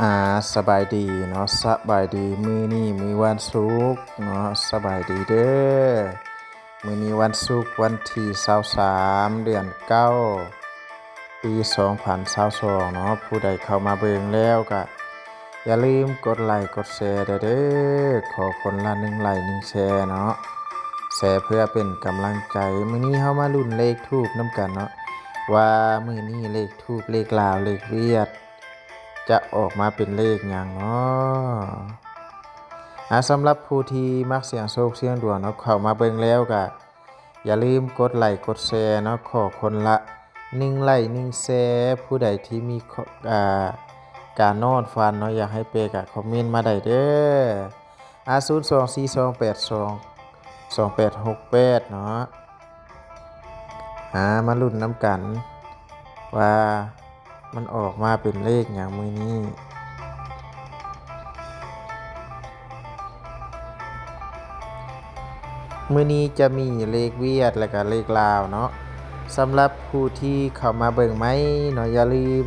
อ่าสบายดีเนาะสบายดีมื้อนี้มื้อวันศุกร์เนาะสบายดีเด้อมื้อนี้วันศุกร์วันที่23เดือน9ปี2022เนาะผู้ใดเข้ามาเบิ่งแล้วก็อย่าลืมกดไลค์กดแชร์เด้อขอคนละ1ไลค์1แชร์เนาะแชร์เพื่อเป็นกำลังใจมื้อนี้เฮามาลุ้นเลขทูปนำกันเนาะว่ามื้อนี้เลขทูปเลขลาวเลขเวียดจะออกมาเป็นเลขหยังเนาะสำหรับผู้ที่มักเสี่ยงโชคเสี่ยงดวงเนาะเข้ามาเบิ่งแล้วก็อย่าลืมกดไลค์กดแชร์เนาะขอคนละ1ไลค์1แชร์ผู้ใดที่มีการนอนฝันเนาะอยากให้เปก็คอมเมนต์มาได้เด้อ02428222868เนาะมาลุ้นนำกันว่ามันออกมาเป็นเลขอย่างมื้อนี้จะมีเลขเวียดและก็เลขลาวเนาะสำหรับผู้ที่เข้ามาเบิ่งไหมเนาะอย่าลืม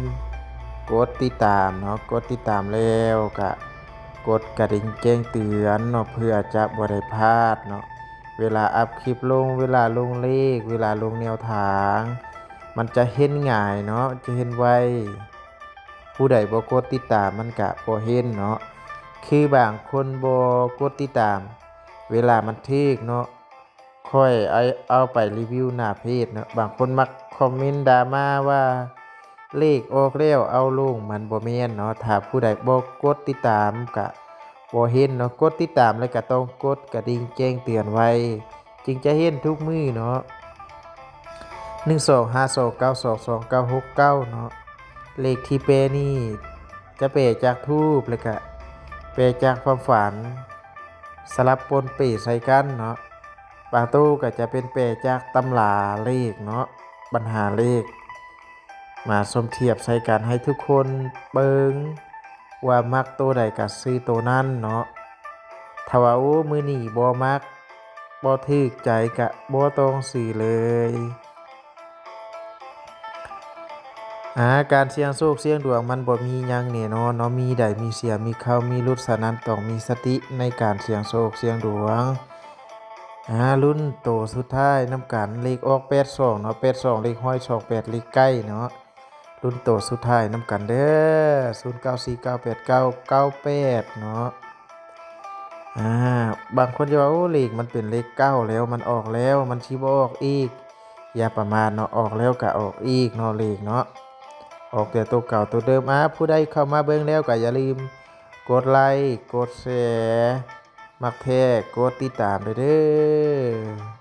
กดติดตามเนาะกดติดตามแล้วก็กดกระดิ่งแจ้งเตือนเนาะเพื่อจะบ่ได้พลาดเนาะเวลาอัพคลิปลงเวลาลงเลขเวลาลงแนวทางมันจะเห็นง่ายเนาะจะเห็นไวผู้ใดบ่กดติดตามมันก็บ่เห็นเนาะคือบางคนบ่กดติดตามเวลามันถึกเนาะค่อยเอาไปรีวิวหน้าเพจเนาะบางคนมักคอมเมนต์ดราม่าว่าเลขออกแล้วเอาลงมันบ่แม่นเนาะถ้าผู้ใดบ่กดติดตามก็บ่เห็นเนาะกดติดตามแล้วก็ต้องกดกระดิ่งแจ้งเตือนไว้จึงจะเห็นทุกมื้อเนาะ1252922969เนาะเลขที่แปลนี่จะแปลจากทูปแล้วก็แปลจากความฝันสลับปนเปใส่กันเนาะบางตู้ก็จะเป็นแปลจากตำราเลขเนาะปัญหาเลขมาสมเทียบใส่กันให้ทุกคนเบิ่งว่ามักตัวใดก็ซื้อตัวนั้นเนาะถ้าว่ามื้อนี้บ่มักบ่ถูกใจก็บ่ต้องซื้อเลยการเสี่ยงโชคเสี่ยงดวงมันบ่มีหยังแน่นอนเนาะมีได้มีเสียมีเข้ามีหลุดฉะนั้นต้องมีสติในการเสี่ยงโชคเสี่ยงดวงลุ้นโตสุดท้ายนำกันเลขออก82เนาะ82เลขห้อย28เลขใกล้เนาะลุ้นโตสุดท้ายนำกันเด้อ09498998เนาะบางคนจะว่าเลขมันเป็นเลข9แล้วมันออกแล้วมันสิบ่ออกอีกอย่าประมาทเนาะออกแล้วก็ออกอีกเนาะเลขเนาะออกแต่ตัวเก่าตัวเดิมผู้ใดเข้ามาเบิ่งแล้วก็อย่าลืมกดไลค์กดแชร์มักแท้กดติดตามเด้อ